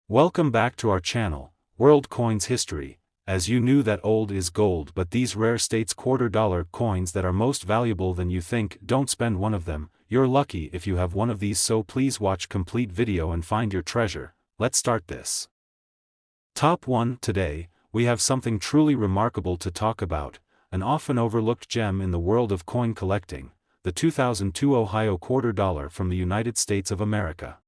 Welcome back to our channel, World Coins History. As you knew that old is gold, but these rare states $quarter coins that are most valuable than you think, don't spend one of them. You're lucky if you have one of these, so please watch complete video and find your treasure. Let's start this. Top 1. Today, we have something truly remarkable to talk about, an often overlooked gem in the world of coin collecting, the 2002 Ohio $quarter from the United States of America.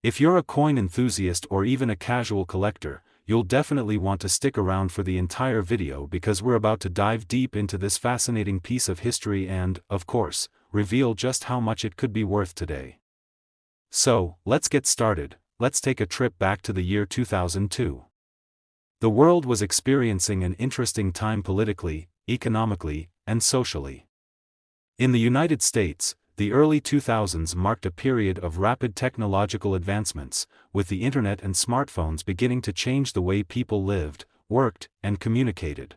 If you're a coin enthusiast or even a casual collector, you'll definitely want to stick around for the entire video because we're about to dive deep into this fascinating piece of history and, of course, reveal just how much it could be worth today. So, let's get started. Let's take a trip back to the year 2002. The world was experiencing an interesting time politically, economically, and socially. In the United States, the early 2000s marked a period of rapid technological advancements, with the internet and smartphones beginning to change the way people lived, worked, and communicated.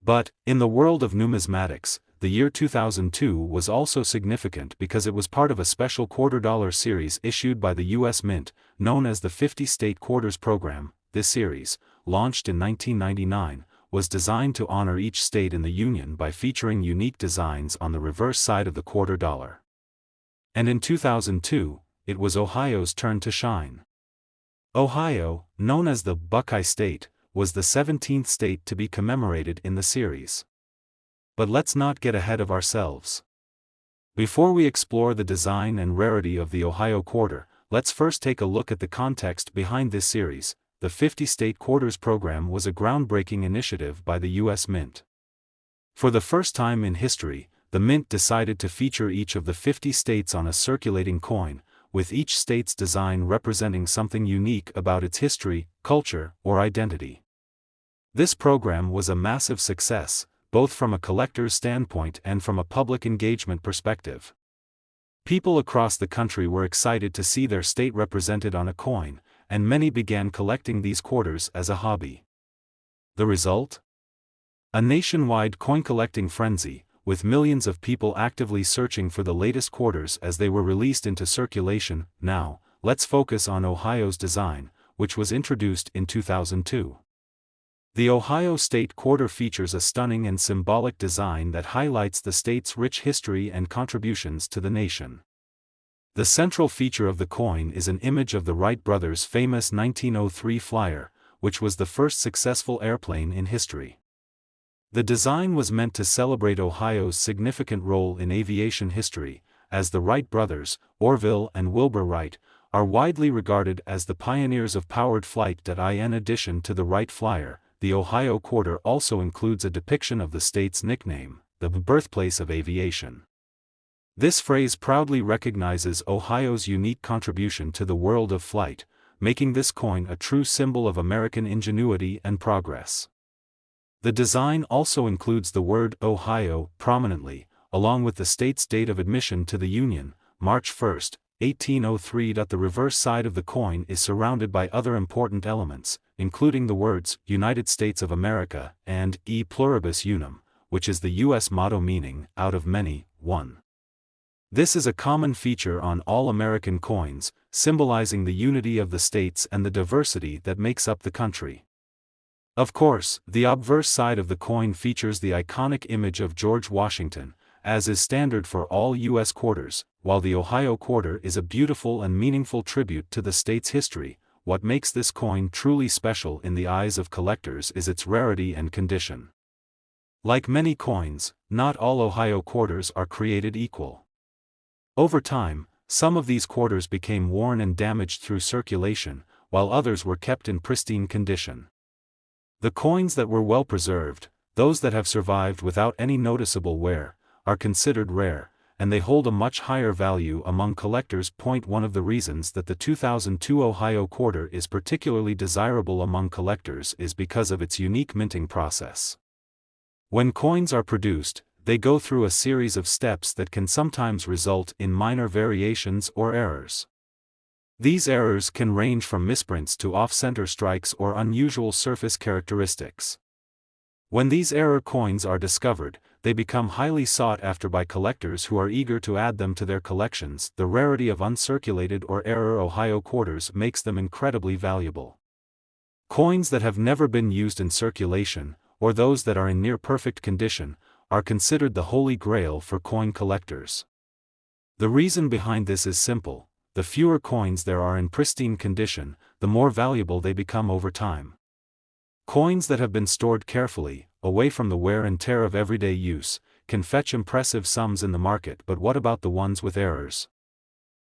But, in the world of numismatics, the year 2002 was also significant because it was part of a special $quarter series issued by the U.S. Mint, known as the 50-State Quarters Program. This series, launched in 1999, was designed to honor each state in the Union by featuring unique designs on the reverse side of the $quarter. And in 2002, it was Ohio's turn to shine. Ohio, known as the Buckeye State, was the 17th state to be commemorated in the series. But let's not get ahead of ourselves. Before we explore the design and rarity of the Ohio quarter, let's first take a look at the context behind this series. The 50-State Quarters Program was a groundbreaking initiative by the U.S. Mint. For the first time in history, the Mint decided to feature each of the 50 states on a circulating coin, with each state's design representing something unique about its history, culture, or identity. This program was a massive success, both from a collector's standpoint and from a public engagement perspective. People across the country were excited to see their state represented on a coin, and many began collecting these quarters as a hobby. The result? A nationwide coin-collecting frenzy, with millions of people actively searching for the latest quarters as they were released into circulation. Now, let's focus on Ohio's design, which was introduced in 2002. The Ohio State Quarter features a stunning and symbolic design that highlights the state's rich history and contributions to the nation. The central feature of the coin is an image of the Wright brothers' famous 1903 Flyer, which was the first successful airplane in history. The design was meant to celebrate Ohio's significant role in aviation history, as the Wright brothers, Orville and Wilbur Wright, are widely regarded as the pioneers of powered flight. In addition to the Wright Flyer, the Ohio quarter also includes a depiction of the state's nickname, the birthplace of aviation. This phrase proudly recognizes Ohio's unique contribution to the world of flight, making this coin a true symbol of American ingenuity and progress. The design also includes the word Ohio prominently, along with the state's date of admission to the Union, March 1, 1803. The reverse side of the coin is surrounded by other important elements, including the words United States of America and E pluribus unum, which is the U.S. motto meaning, out of many, one. This is a common feature on all American coins, symbolizing the unity of the states and the diversity that makes up the country. Of course, the obverse side of the coin features the iconic image of George Washington, as is standard for all U.S. quarters, while the Ohio quarter is a beautiful and meaningful tribute to the state's history. What makes this coin truly special in the eyes of collectors is its rarity and condition. Like many coins, not all Ohio quarters are created equal. Over time, some of these quarters became worn and damaged through circulation, while others were kept in pristine condition. The coins that were well preserved, those that have survived without any noticeable wear, are considered rare, and they hold a much higher value among collectors. One of the reasons that the 2002 Ohio quarter is particularly desirable among collectors is because of its unique minting process. When coins are produced, they go through a series of steps that can sometimes result in minor variations or errors. These errors can range from misprints to off-center strikes or unusual surface characteristics. When these error coins are discovered, they become highly sought after by collectors who are eager to add them to their collections. The rarity of uncirculated or error Ohio quarters makes them incredibly valuable. Coins that have never been used in circulation, or those that are in near-perfect condition, are considered the holy grail for coin collectors. The reason behind this is simple: the fewer coins there are in pristine condition, the more valuable they become over time. Coins that have been stored carefully, away from the wear and tear of everyday use, can fetch impressive sums in the market. But what about the ones with errors?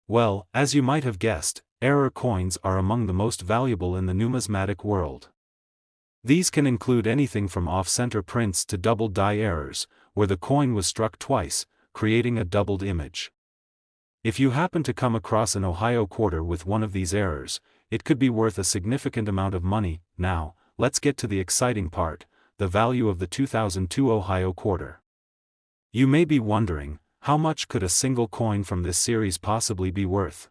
Well, as you might have guessed, error coins are among the most valuable in the numismatic world. These can include anything from off-center prints to double die errors, where the coin was struck twice, creating a doubled image. If you happen to come across an Ohio quarter with one of these errors, it could be worth a significant amount of money. Now, let's get to the exciting part: the value of the 2002 Ohio quarter. You may be wondering, how much could a single coin from this series possibly be worth?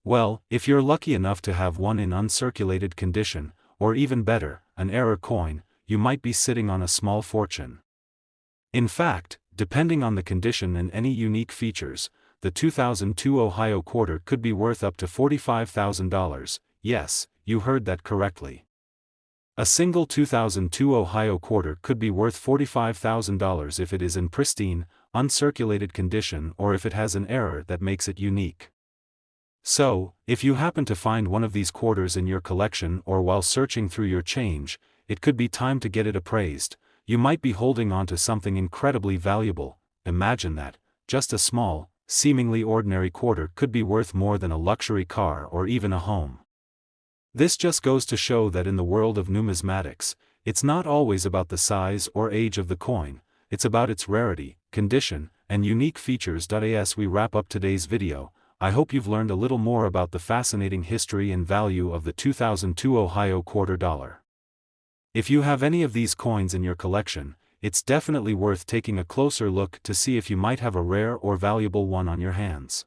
Well, if you're lucky enough to have one in uncirculated condition, or even better, an error coin, you might be sitting on a small fortune. In fact, depending on the condition and any unique features, the 2002 Ohio quarter could be worth up to $45,000. Yes, you heard that correctly. A single 2002 Ohio quarter could be worth $45,000 if it is in pristine, uncirculated condition, or if it has an error that makes it unique. So, if you happen to find one of these quarters in your collection or while searching through your change, it could be time to get it appraised. You might be holding on to something incredibly valuable. Imagine that, just a small, seemingly ordinary quarter could be worth more than a luxury car or even a home. This just goes to show that in the world of numismatics, it's not always about the size or age of the coin, it's about its rarity, condition, and unique features. As we wrap up today's video, I hope you've learned a little more about the fascinating history and value of the 2002 Ohio quarter dollar. If you have any of these coins in your collection, it's definitely worth taking a closer look to see if you might have a rare or valuable one on your hands.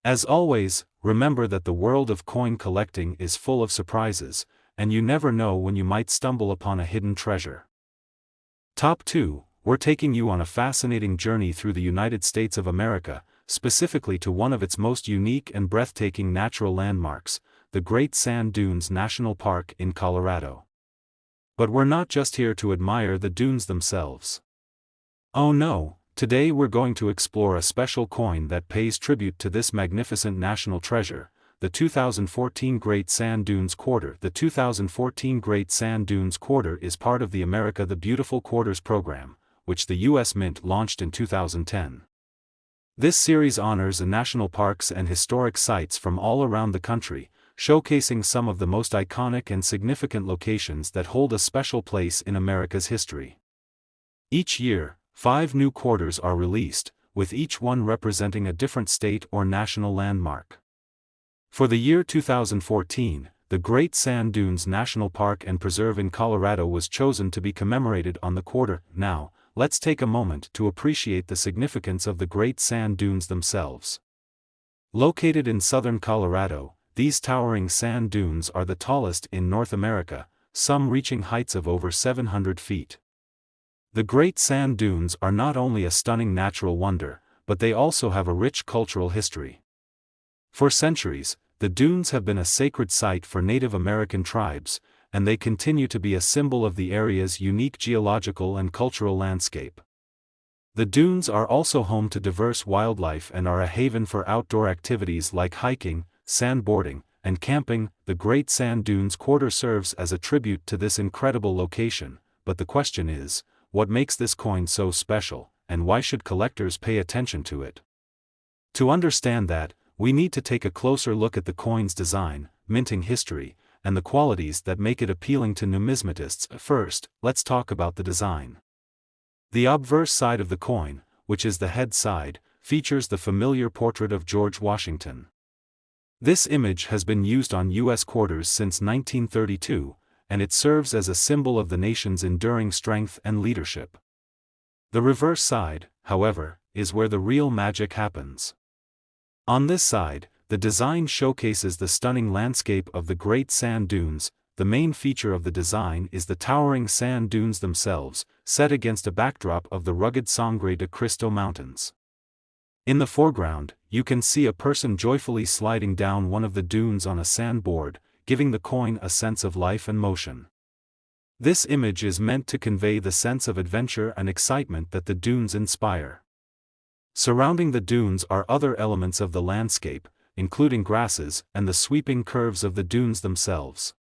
As always, remember that the world of coin collecting is full of surprises, and you never know when you might stumble upon a hidden treasure. Top 2, we're taking you on a fascinating journey through the United States of America, specifically to one of its most unique and breathtaking natural landmarks, the Great Sand Dunes National Park in Colorado. But we're not just here to admire the dunes themselves. Oh no, today we're going to explore a special coin that pays tribute to this magnificent national treasure, the 2014 Great Sand Dunes Quarter. The 2014 Great Sand Dunes Quarter is part of the America the Beautiful Quarters program, which the U.S. Mint launched in 2010. This series honors national parks and historic sites from all around the country, showcasing some of the most iconic and significant locations that hold a special place in America's history. Each year, 5 new quarters are released, with each one representing a different state or national landmark. For the year 2014, the Great Sand Dunes National Park and Preserve in Colorado was chosen to be commemorated on the quarter. Now, let's take a moment to appreciate the significance of the Great Sand Dunes themselves. Located in southern Colorado, these towering sand dunes are the tallest in North America, some reaching heights of over 700 feet. The Great Sand Dunes are not only a stunning natural wonder, but they also have a rich cultural history. For centuries, the dunes have been a sacred site for Native American tribes, and they continue to be a symbol of the area's unique geological and cultural landscape. The dunes are also home to diverse wildlife and are a haven for outdoor activities like hiking, sandboarding, and camping. The Great Sand Dunes Quarter serves as a tribute to this incredible location, but the question is, what makes this coin so special, and why should collectors pay attention to it? To understand that, we need to take a closer look at the coin's design, minting history, and the qualities that make it appealing to numismatists. First, let's talk about the design. The obverse side of the coin, which is the head side, features the familiar portrait of George Washington. This image has been used on U.S. quarters since 1932, and it serves as a symbol of the nation's enduring strength and leadership. The reverse side, however, is where the real magic happens. On this side, the design showcases the stunning landscape of the Great Sand Dunes, the main feature of the design is the towering sand dunes themselves, set against a backdrop of the rugged Sangre de Cristo Mountains. In the foreground, you can see a person joyfully sliding down one of the dunes on a sandboard, giving the coin a sense of life and motion. This image is meant to convey the sense of adventure and excitement that the dunes inspire. Surrounding the dunes are other elements of the landscape, including grasses and the sweeping curves of the dunes themselves.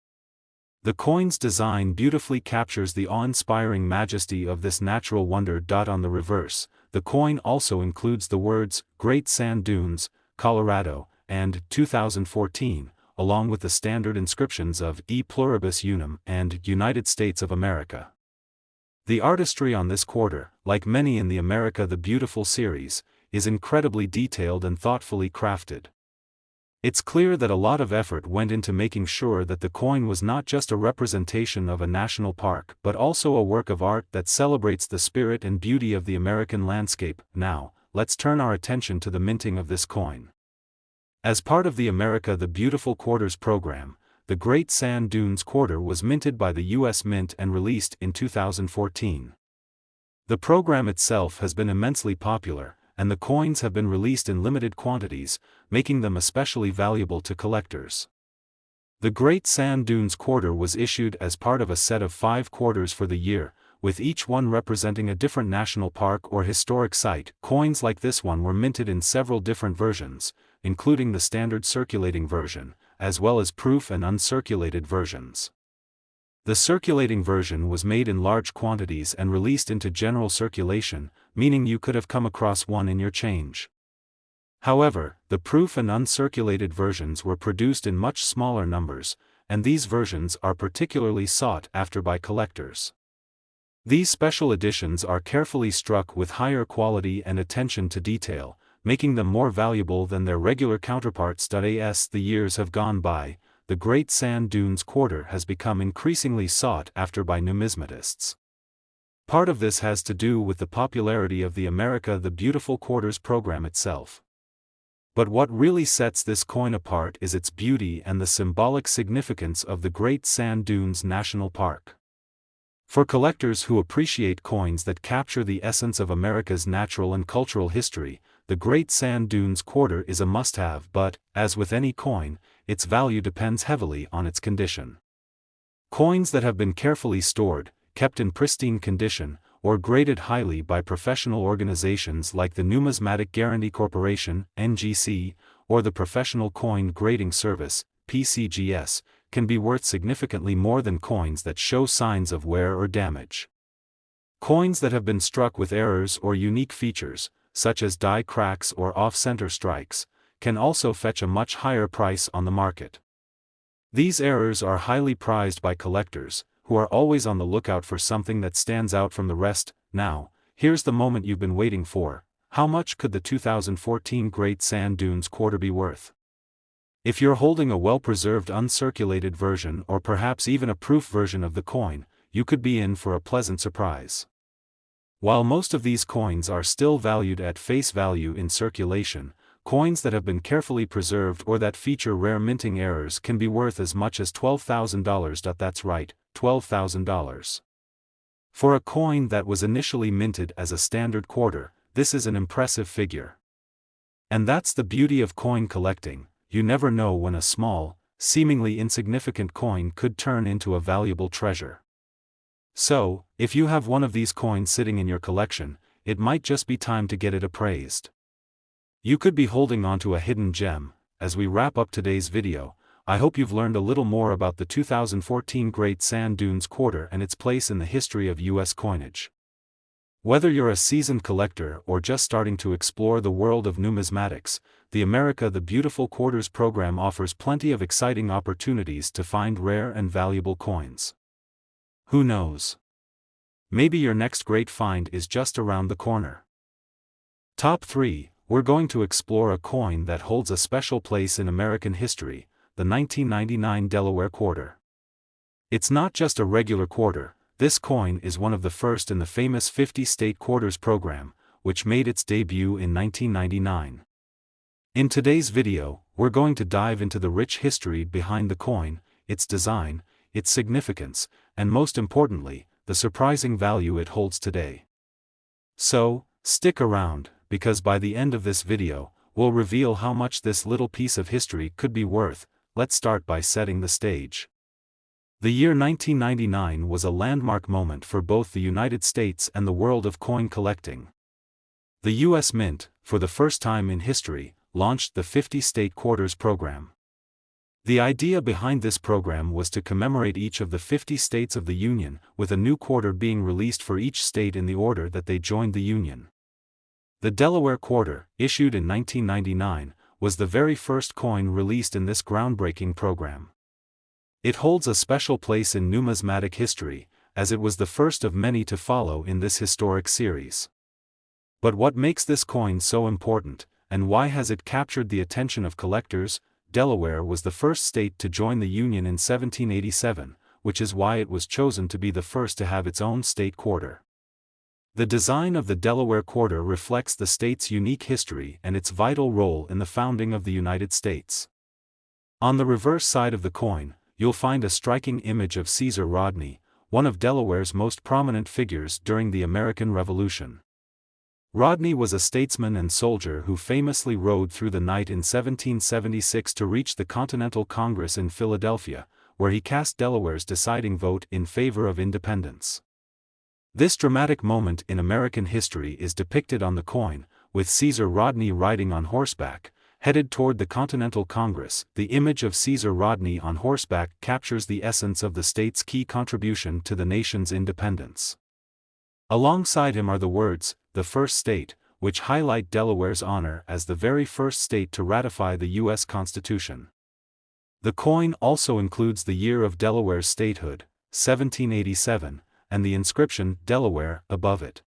The coin's design beautifully captures the awe-inspiring majesty of this natural wonder. On the reverse, the coin also includes the words, Great Sand Dunes, Colorado, and 2014, along with the standard inscriptions of E Pluribus Unum and United States of America. The artistry on this quarter, like many in the America the Beautiful series, is incredibly detailed and thoughtfully crafted. It's clear that a lot of effort went into making sure that the coin was not just a representation of a national park but also a work of art that celebrates the spirit and beauty of the American landscape. Now, let's turn our attention to the minting of this coin. As part of the America the Beautiful Quarters program, the Great Sand Dunes Quarter was minted by the U.S. Mint and released in 2014. The program itself has been immensely popular, and the coins have been released in limited quantities, making them especially valuable to collectors. The Great Sand Dunes Quarter was issued as part of a set of 5 quarters for the year, with each one representing a different national park or historic site. Coins like this one were minted in several different versions, including the standard circulating version, as well as proof and uncirculated versions. The circulating version was made in large quantities and released into general circulation, meaning you could have come across one in your change. However, the proof and uncirculated versions were produced in much smaller numbers, and these versions are particularly sought after by collectors. These special editions are carefully struck with higher quality and attention to detail, making them more valuable than their regular counterparts. As the years have gone by, the Great Sand Dunes Quarter has become increasingly sought after by numismatists. Part of this has to do with the popularity of the America the Beautiful Quarters program itself. But what really sets this coin apart is its beauty and the symbolic significance of the Great Sand Dunes National Park. For collectors who appreciate coins that capture the essence of America's natural and cultural history, the Great Sand Dunes Quarter is a must-have. But, as with any coin, its value depends heavily on its condition. Coins that have been carefully stored, kept in pristine condition, or graded highly by professional organizations like the Numismatic Guarantee Corporation, NGC, or the Professional Coin Grading Service, PCGS, can be worth significantly more than coins that show signs of wear or damage. Coins that have been struck with errors or unique features, such as die cracks or off-center strikes, can also fetch a much higher price on the market. These errors are highly prized by collectors, who are always on the lookout for something that stands out from the rest. Now, here's the moment you've been waiting for. How much could the 2014 Great Sand Dunes Quarter be worth? If you're holding a well-preserved uncirculated version or perhaps even a proof version of the coin, you could be in for a pleasant surprise. While most of these coins are still valued at face value in circulation, coins that have been carefully preserved or that feature rare minting errors can be worth as much as $12,000. That's right, $12,000. For a coin that was initially minted as a standard quarter, this is an impressive figure. And that's the beauty of coin collecting. You never know when a small, seemingly insignificant coin could turn into a valuable treasure. So, if you have one of these coins sitting in your collection, it might just be time to get it appraised. You could be holding onto a hidden gem. As we wrap up today's video, I hope you've learned a little more about the 2014 Great Sand Dunes Quarter and its place in the history of U.S. coinage. Whether you're a seasoned collector or just starting to explore the world of numismatics, the America the Beautiful Quarters program offers plenty of exciting opportunities to find rare and valuable coins. Who knows? Maybe your next great find is just around the corner. Top 3, we're going to explore a coin that holds a special place in American history, the 1999 Delaware Quarter. It's not just a regular quarter. This coin is one of the first in the famous 50-state quarters program, which made its debut in 1999. In today's video, we're going to dive into the rich history behind the coin, its design, its significance, and most importantly, the surprising value it holds today. So, stick around, because by the end of this video, we'll reveal how much this little piece of history could be worth. Let's start by setting the stage. The year 1999 was a landmark moment for both the United States and the world of coin collecting. The U.S. Mint, for the first time in history, launched the 50 State Quarters program. The idea behind this program was to commemorate each of the 50 states of the Union, with a new quarter being released for each state in the order that they joined the Union. The Delaware Quarter, issued in 1999, was the very first coin released in this groundbreaking program. It holds a special place in numismatic history, as it was the first of many to follow in this historic series. But what makes this coin so important, and why has it captured the attention of collectors? Delaware was the first state to join the Union in 1787, which is why it was chosen to be the first to have its own state quarter. The design of the Delaware Quarter reflects the state's unique history and its vital role in the founding of the United States. On the reverse side of the coin, you'll find a striking image of Caesar Rodney, one of Delaware's most prominent figures during the American Revolution. Rodney was a statesman and soldier who famously rode through the night in 1776 to reach the Continental Congress in Philadelphia, where he cast Delaware's deciding vote in favor of independence. This dramatic moment in American history is depicted on the coin, with Caesar Rodney riding on horseback, headed toward the Continental Congress. The image of Caesar Rodney on horseback captures the essence of the state's key contribution to the nation's independence. Alongside him are the words, "the first state," which highlight Delaware's honor as the very first state to ratify the U.S. Constitution. The coin also includes the year of Delaware's statehood, 1787, and the inscription "Delaware" above it.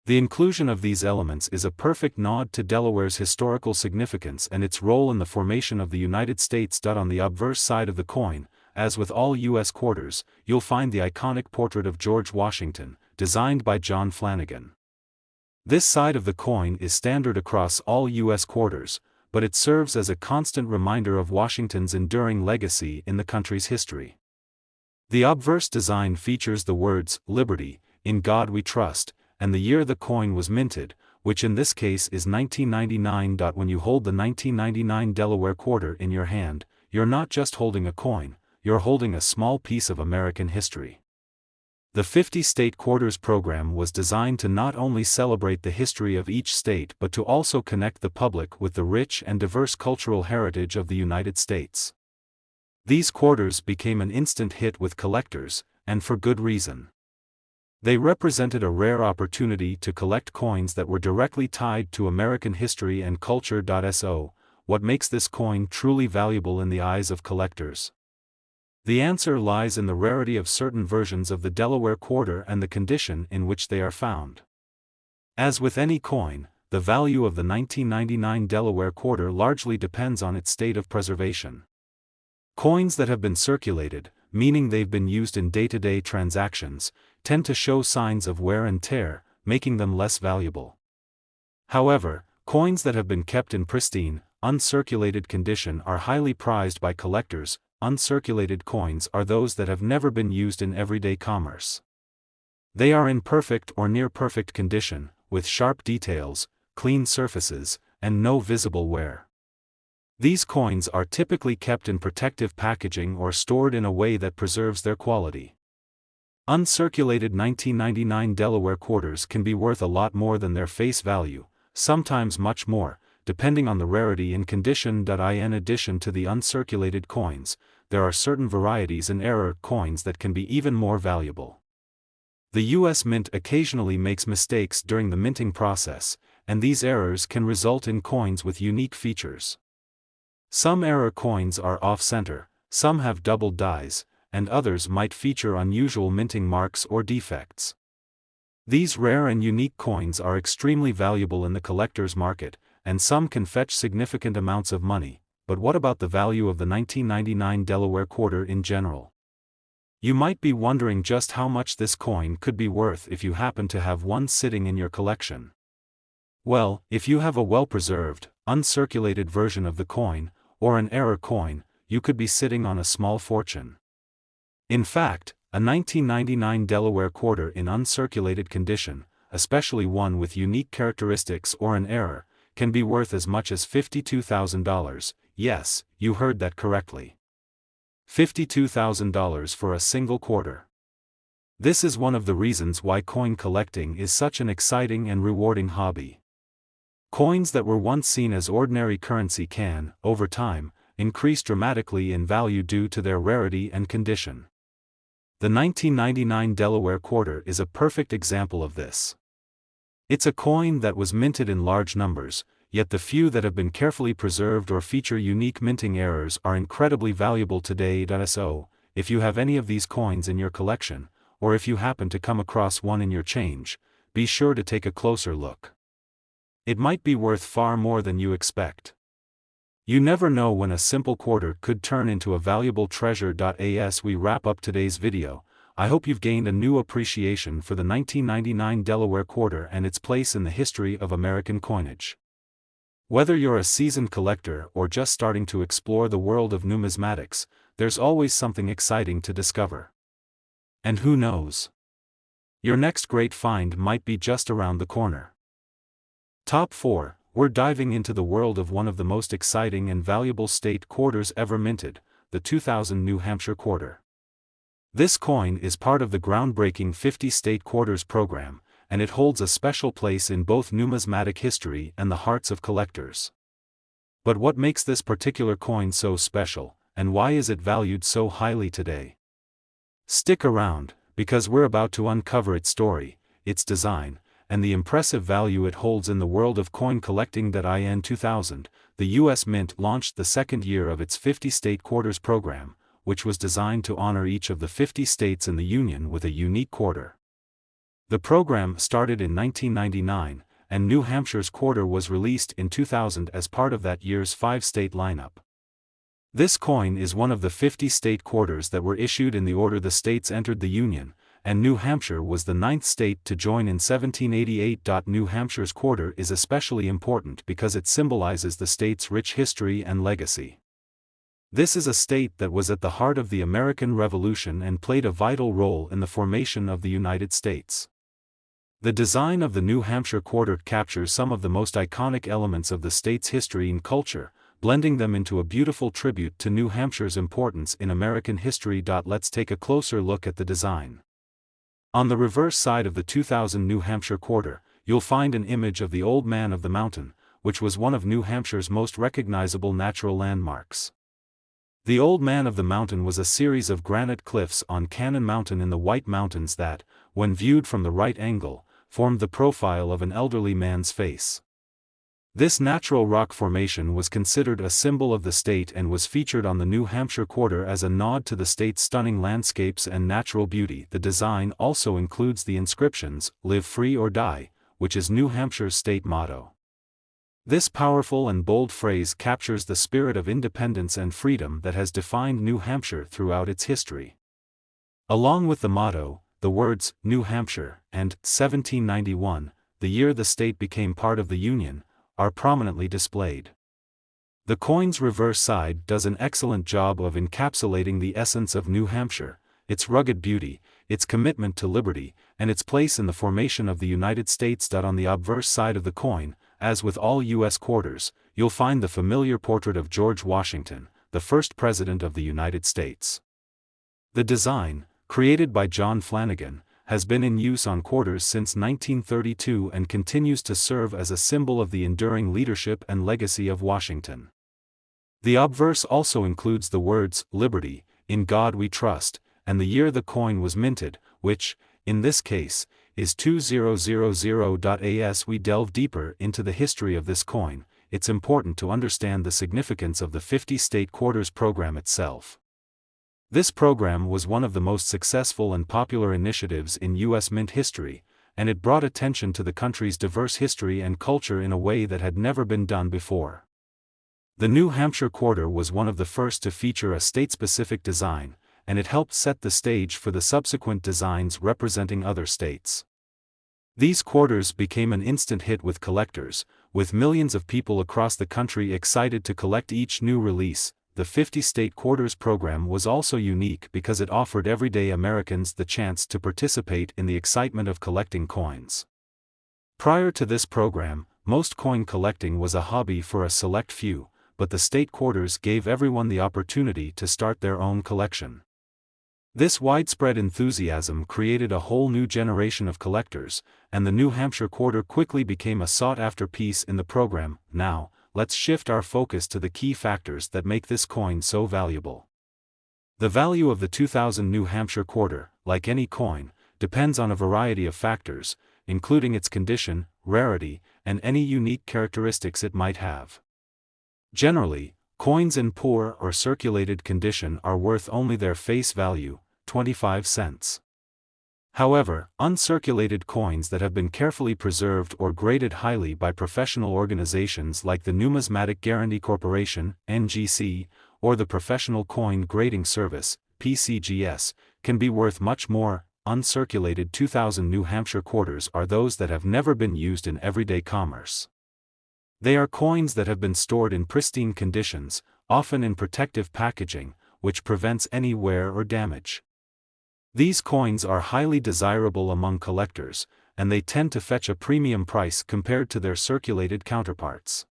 The inclusion of these elements is a perfect nod to Delaware's historical significance and its role in the formation of the United States. On the obverse side of the coin, as with all U.S. quarters, you'll find the iconic portrait of George Washington, designed by John Flanagan. This side of the coin is standard across all U.S. quarters, but it serves as a constant reminder of Washington's enduring legacy in the country's history. The obverse design features the words, "Liberty, in God we trust," and the year the coin was minted, which in this case is 1999. When you hold the 1999 Delaware Quarter in your hand, you're not just holding a coin, you're holding a small piece of American history. The 50 State Quarters program was designed to not only celebrate the history of each state but to also connect the public with the rich and diverse cultural heritage of the United States. These quarters became an instant hit with collectors, and for good reason. They represented a rare opportunity to collect coins that were directly tied to American history and culture. So, what makes this coin truly valuable in the eyes of collectors? The answer lies in the rarity of certain versions of the Delaware Quarter and the condition in which they are found. As with any coin, the value of the 1999 Delaware Quarter largely depends on its state of preservation. Coins that have been circulated, meaning they've been used in day-to-day transactions, tend to show signs of wear and tear, making them less valuable. However, coins that have been kept in pristine, uncirculated condition are highly prized by collectors. Uncirculated coins are those that have never been used in everyday commerce. They are in perfect or near-perfect condition, with sharp details, clean surfaces, and no visible wear. These coins are typically kept in protective packaging or stored in a way that preserves their quality. Uncirculated 1999 Delaware quarters can be worth a lot more than their face value, sometimes much more, depending on the rarity and condition. In addition to the uncirculated coins, there are certain varieties and error coins that can be even more valuable. The U.S. Mint occasionally makes mistakes during the minting process, and these errors can result in coins with unique features. Some error coins are off-center, some have doubled dies, and others might feature unusual minting marks or defects. These rare and unique coins are extremely valuable in the collector's market, and some can fetch significant amounts of money. But what about the value of the 1999 Delaware quarter in general? You might be wondering just how much this coin could be worth if you happen to have one sitting in your collection. Well, if you have a well-preserved, uncirculated version of the coin, or an error coin, you could be sitting on a small fortune. In fact, a 1999 Delaware quarter in uncirculated condition, especially one with unique characteristics or an error, can be worth as much as $52,000. Yes, you heard that correctly. $52,000 for a single quarter. This is one of the reasons why coin collecting is such an exciting and rewarding hobby. Coins that were once seen as ordinary currency can, over time, increase dramatically in value due to their rarity and condition. The 1999 Delaware quarter is a perfect example of this. It's a coin that was minted in large numbers, yet the few that have been carefully preserved or feature unique minting errors are incredibly valuable today. So, if you have any of these coins in your collection, or if you happen to come across one in your change, be sure to take a closer look. It might be worth far more than you expect. You never know when a simple quarter could turn into a valuable treasure. As we wrap up today's video, I hope you've gained a new appreciation for the 1999 Delaware quarter and its place in the history of American coinage. Whether you're a seasoned collector or just starting to explore the world of numismatics, there's always something exciting to discover. And who knows? Your next great find might be just around the corner. Top 4. We're diving into the world of one of the most exciting and valuable state quarters ever minted, the 2000 New Hampshire quarter. This coin is part of the groundbreaking 50 state quarters program, and it holds a special place in both numismatic history and the hearts of collectors. But what makes this particular coin so special, and why is it valued so highly today? Stick around, because we're about to uncover its story, its design, and the impressive value it holds in the world of coin collecting. In 2000, the U.S. Mint launched the second year of its 50 state quarters program, which was designed to honor each of the 50 states in the Union with a unique quarter. The program started in 1999, and New Hampshire's quarter was released in 2000 as part of that year's 5-state lineup. This coin is one of the 50 state quarters that were issued in the order the states entered the Union, and New Hampshire was the 9th state to join in 1788. New Hampshire's quarter is especially important because it symbolizes the state's rich history and legacy. This is a state that was at the heart of the American Revolution and played a vital role in the formation of the United States. The design of the New Hampshire quarter captures some of the most iconic elements of the state's history and culture, blending them into a beautiful tribute to New Hampshire's importance in American history. Let's take a closer look at the design. On the reverse side of the 2000 New Hampshire quarter, you'll find an image of the Old Man of the Mountain, which was one of New Hampshire's most recognizable natural landmarks. The Old Man of the Mountain was a series of granite cliffs on Cannon Mountain in the White Mountains that, when viewed from the right angle, formed the profile of an elderly man's face. This natural rock formation was considered a symbol of the state and was featured on the New Hampshire quarter as a nod to the state's stunning landscapes and natural beauty. The design also includes the inscriptions, "Live free or die," which is New Hampshire's state motto. This powerful and bold phrase captures the spirit of independence and freedom that has defined New Hampshire throughout its history. Along with the motto, the words, "New Hampshire," and 1791, the year the state became part of the Union, are prominently displayed. The coin's reverse side does an excellent job of encapsulating the essence of New Hampshire, its rugged beauty, its commitment to liberty, and its place in the formation of the United States. On the obverse side of the coin, as with all U.S. quarters, you'll find the familiar portrait of George Washington, the first President of the United States. The design, created by John Flanagan, has been in use on quarters since 1932 and continues to serve as a symbol of the enduring leadership and legacy of Washington. The obverse also includes the words, "Liberty, in God we trust," and the year the coin was minted, which, in this case, is 2000. As we delve deeper into the history of this coin, it's important to understand the significance of the 50 state quarters program itself. This program was one of the most successful and popular initiatives in U.S. Mint history, and it brought attention to the country's diverse history and culture in a way that had never been done before. The New Hampshire quarter was one of the first to feature a state-specific design, and it helped set the stage for the subsequent designs representing other states. These quarters became an instant hit with collectors, with millions of people across the country excited to collect each new release. the 50-state quarters program was also unique because it offered everyday Americans the chance to participate in the excitement of collecting coins. Prior to this program, most coin collecting was a hobby for a select few, but the state quarters gave everyone the opportunity to start their own collection. This widespread enthusiasm created a whole new generation of collectors, and the New Hampshire quarter quickly became a sought-after piece in the program. Now, let's shift our focus to the key factors that make this coin so valuable. The value of the 2000 New Hampshire quarter, like any coin, depends on a variety of factors, including its condition, rarity, and any unique characteristics it might have. Generally, coins in poor or circulated condition are worth only their face value, 25 cents. However, uncirculated coins that have been carefully preserved or graded highly by professional organizations like the Numismatic Guarantee Corporation, NGC, or the Professional Coin Grading Service, PCGS, can be worth much more. Uncirculated 2000 New Hampshire quarters are those that have never been used in everyday commerce. They are coins that have been stored in pristine conditions, often in protective packaging, which prevents any wear or damage. These coins are highly desirable among collectors, and they tend to fetch a premium price compared to their circulated counterparts.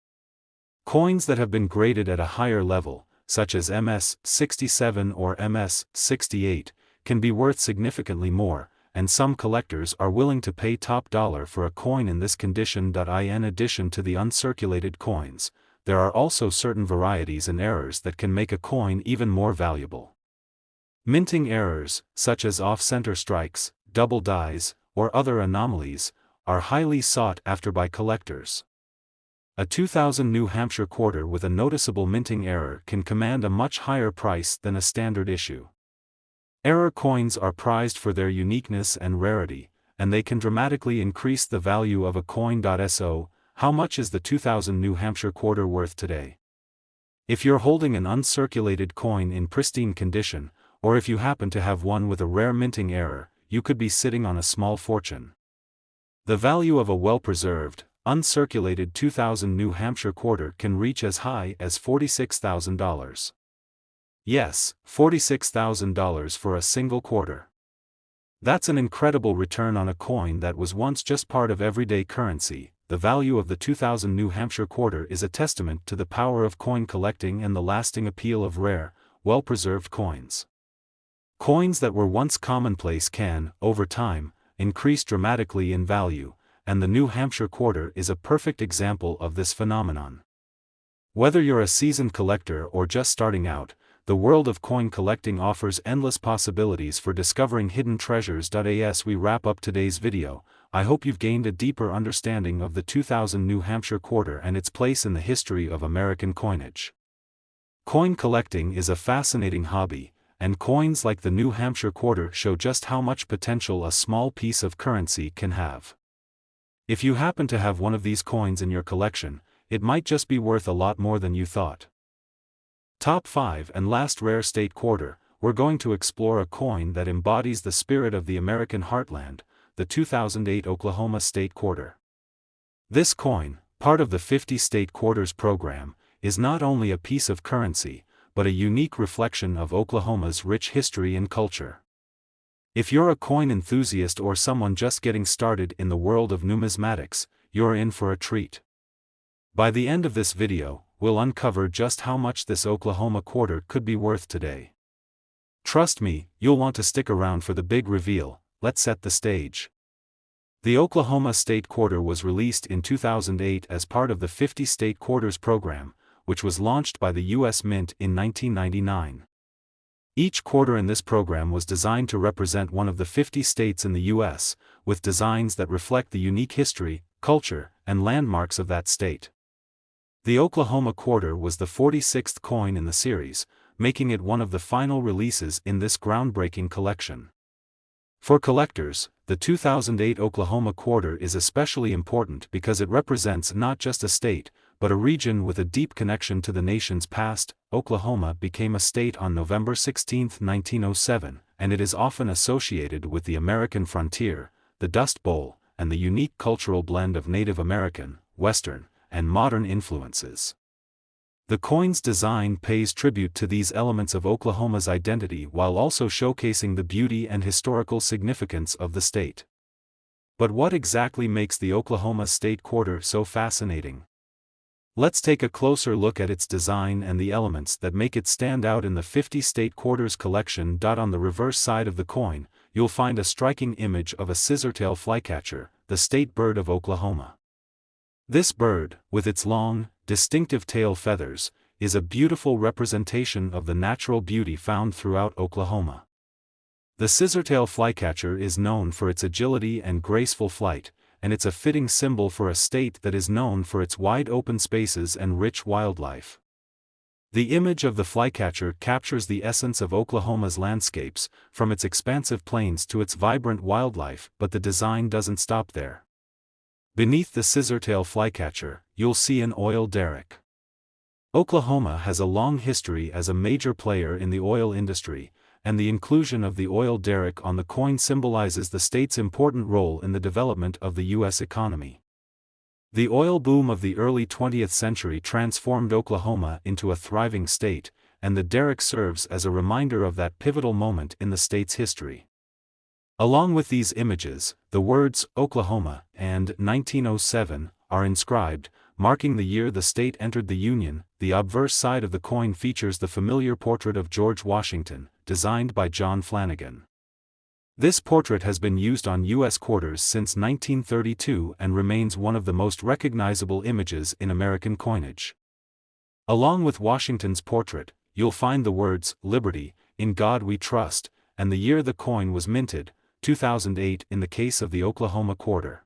Coins that have been graded at a higher level, such as MS-67 or MS-68, can be worth significantly more, and some collectors are willing to pay top dollar for a coin in this condition. In addition to the uncirculated coins, there are also certain varieties and errors that can make a coin even more valuable. Minting errors, such as off-center strikes, double dies, or other anomalies, are highly sought after by collectors. A 2000 New Hampshire quarter with a noticeable minting error can command a much higher price than a standard issue. Error coins are prized for their uniqueness and rarity, and they can dramatically increase the value of a coin. So, how much is the 2000 New Hampshire quarter worth today? If you're holding an uncirculated coin in pristine condition, or if you happen to have one with a rare minting error, you could be sitting on a small fortune. The value of a well-preserved, uncirculated 2000 New Hampshire quarter can reach as high as $46,000. Yes, $46,000 for a single quarter. That's an incredible return on a coin that was once just part of everyday currency. The value of the 2000 New Hampshire quarter is a testament to the power of coin collecting and the lasting appeal of rare, well-preserved coins. Coins that were once commonplace can, over time, increase dramatically in value, and the New Hampshire quarter is a perfect example of this phenomenon. Whether you're a seasoned collector or just starting out, the world of coin collecting offers endless possibilities for discovering hidden treasures. As we wrap up today's video, I hope you've gained a deeper understanding of the 2000 New Hampshire quarter and its place in the history of American coinage. Coin collecting is a fascinating hobby, and coins like the New Hampshire quarter show just how much potential a small piece of currency can have. If you happen to have one of these coins in your collection, it might just be worth a lot more than you thought. Top 5 and last rare state quarter, we're going to explore a coin that embodies the spirit of the American heartland, the 2008 Oklahoma State Quarter. This coin, part of the 50 State Quarters program, is not only a piece of currency, but a unique reflection of Oklahoma's rich history and culture. If you're a coin enthusiast or someone just getting started in the world of numismatics, you're in for a treat. By the end of this video, we'll uncover just how much this Oklahoma quarter could be worth today. Trust me, you'll want to stick around for the big reveal. Let's set the stage. The Oklahoma State Quarter was released in 2008 as part of the 50 State Quarters program, which was launched by the U.S. Mint in 1999. Each quarter in this program was designed to represent one of the 50 states in the U.S., with designs that reflect the unique history, culture, and landmarks of that state. The Oklahoma Quarter was the 46th coin in the series, making it one of the final releases in this groundbreaking collection. For collectors, the 2008 Oklahoma Quarter is especially important because it represents not just a state, but a region with a deep connection to the nation's past. Oklahoma became a state on November 16, 1907, and it is often associated with the American frontier, the Dust Bowl, and the unique cultural blend of Native American, Western, and modern influences. The coin's design pays tribute to these elements of Oklahoma's identity while also showcasing the beauty and historical significance of the state. But what exactly makes the Oklahoma State Quarter so fascinating? Let's take a closer look at its design and the elements that make it stand out in the 50 State Quarters collection. On the reverse side of the coin, you'll find a striking image of a scissortail flycatcher, the state bird of Oklahoma. This bird, with its long, distinctive tail feathers, is a beautiful representation of the natural beauty found throughout Oklahoma. The scissortail flycatcher is known for its agility and graceful flight, and it's a fitting symbol for a state that is known for its wide open spaces and rich wildlife. The image of the flycatcher captures the essence of Oklahoma's landscapes, from its expansive plains to its vibrant wildlife, but the design doesn't stop there. Beneath the scissortail flycatcher, you'll see an oil derrick. Oklahoma has a long history as a major player in the oil industry, and the inclusion of the oil derrick on the coin symbolizes the state's important role in the development of the U.S. economy. The oil boom of the early 20th century transformed Oklahoma into a thriving state, and the derrick serves as a reminder of that pivotal moment in the state's history. Along with these images, the words Oklahoma and 1907 are inscribed, marking the year the state entered the Union. The obverse side of the coin features the familiar portrait of George Washington, designed by John Flanagan. This portrait has been used on U.S. quarters since 1932 and remains one of the most recognizable images in American coinage. Along with Washington's portrait, you'll find the words "Liberty, in God We Trust," and the year the coin was minted, 2008 in the case of the Oklahoma quarter.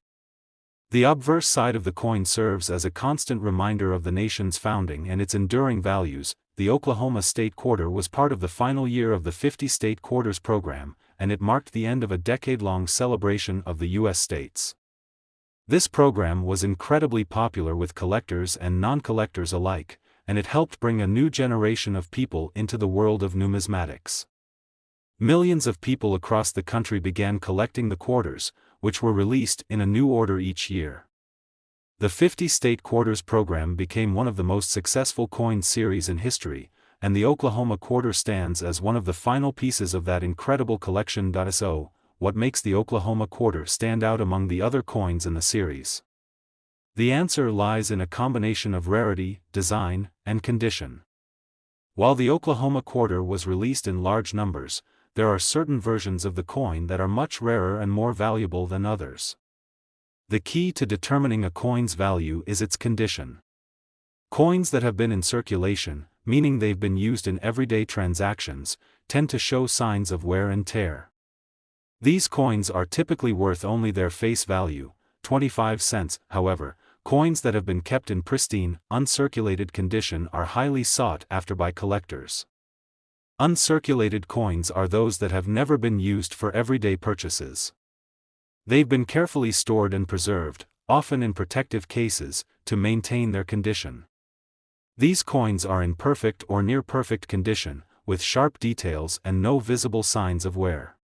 The obverse side of the coin serves as a constant reminder of the nation's founding and its enduring values. The Oklahoma State Quarter was part of the final year of the 50 State Quarters program, and it marked the end of a decade-long celebration of the U.S. states. This program was incredibly popular with collectors and non-collectors alike, and it helped bring a new generation of people into the world of numismatics. Millions of people across the country began collecting the quarters, which were released in a new order each year. The 50 State Quarters program became one of the most successful coin series in history, and the Oklahoma quarter stands as one of the final pieces of that incredible collection. So, what makes the Oklahoma quarter stand out among the other coins in the series? The answer lies in a combination of rarity, design, and condition. While the Oklahoma quarter was released in large numbers, there are certain versions of the coin that are much rarer and more valuable than others. The key to determining a coin's value is its condition. Coins that have been in circulation, meaning they've been used in everyday transactions, tend to show signs of wear and tear. These coins are typically worth only their face value, 25 cents. However, coins that have been kept in pristine, uncirculated condition are highly sought after by collectors. Uncirculated coins are those that have never been used for everyday purchases. They've been carefully stored and preserved, often in protective cases, to maintain their condition. These coins are in perfect or near perfect condition, with sharp details and no visible signs of wear.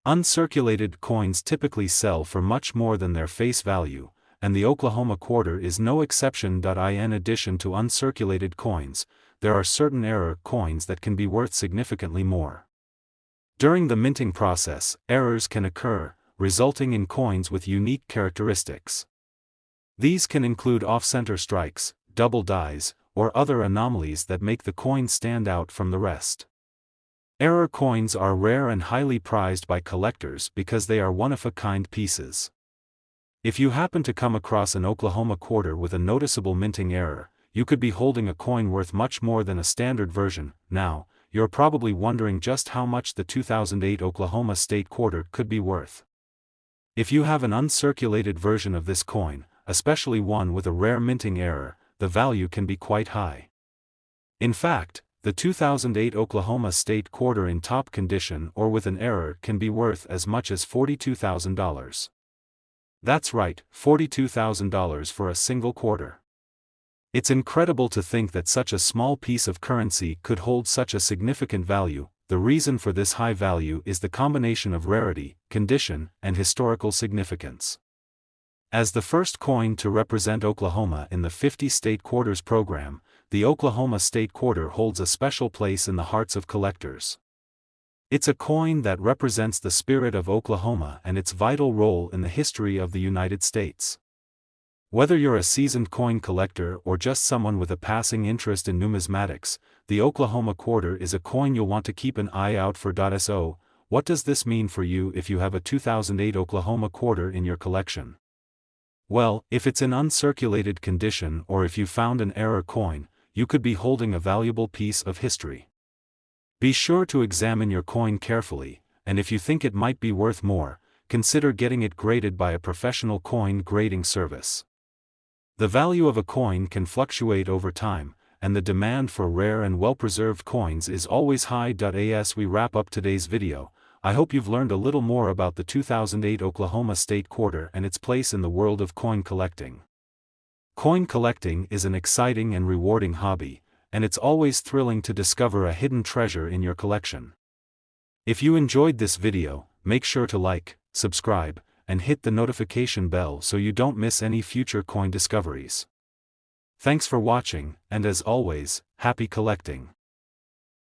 Uncirculated coins typically sell for much more than their face value, and the Oklahoma quarter is no exception. In addition to uncirculated coins, there are certain error coins that can be worth significantly more. During the minting process, errors can occur, resulting in coins with unique characteristics. These can include off-center strikes, double dies, or other anomalies that make the coin stand out from the rest. Error coins are rare and highly prized by collectors because they are one-of-a-kind pieces. If you happen to come across an Oklahoma quarter with a noticeable minting error, you could be holding a coin worth much more than a standard version. Now, you're probably wondering just how much the 2008 Oklahoma State Quarter could be worth. If you have an uncirculated version of this coin, especially one with a rare minting error, the value can be quite high. In fact, the 2008 Oklahoma State Quarter in top condition or with an error can be worth as much as $42,000. That's right, $42,000 for a single quarter. It's incredible to think that such a small piece of currency could hold such a significant value. The reason for this high value is the combination of rarity, condition, and historical significance. As the first coin to represent Oklahoma in the 50 State Quarters program, the Oklahoma State Quarter holds a special place in the hearts of collectors. It's a coin that represents the spirit of Oklahoma and its vital role in the history of the United States. Whether you're a seasoned coin collector or just someone with a passing interest in numismatics, the Oklahoma Quarter is a coin you'll want to keep an eye out for. So, what does this mean for you if you have a 2008 Oklahoma Quarter in your collection? Well, if it's in uncirculated condition or if you found an error coin, you could be holding a valuable piece of history. Be sure to examine your coin carefully, and if you think it might be worth more, consider getting it graded by a professional coin grading service. The value of a coin can fluctuate over time, and the demand for rare and well-preserved coins is always high. As we wrap up today's video, I hope you've learned a little more about the 2008 Oklahoma State Quarter and its place in the world of coin collecting. Coin collecting is an exciting and rewarding hobby, and it's always thrilling to discover a hidden treasure in your collection. If you enjoyed this video, make sure to like, subscribe, and hit the notification bell so you don't miss any future coin discoveries. Thanks for watching, and as always, happy collecting.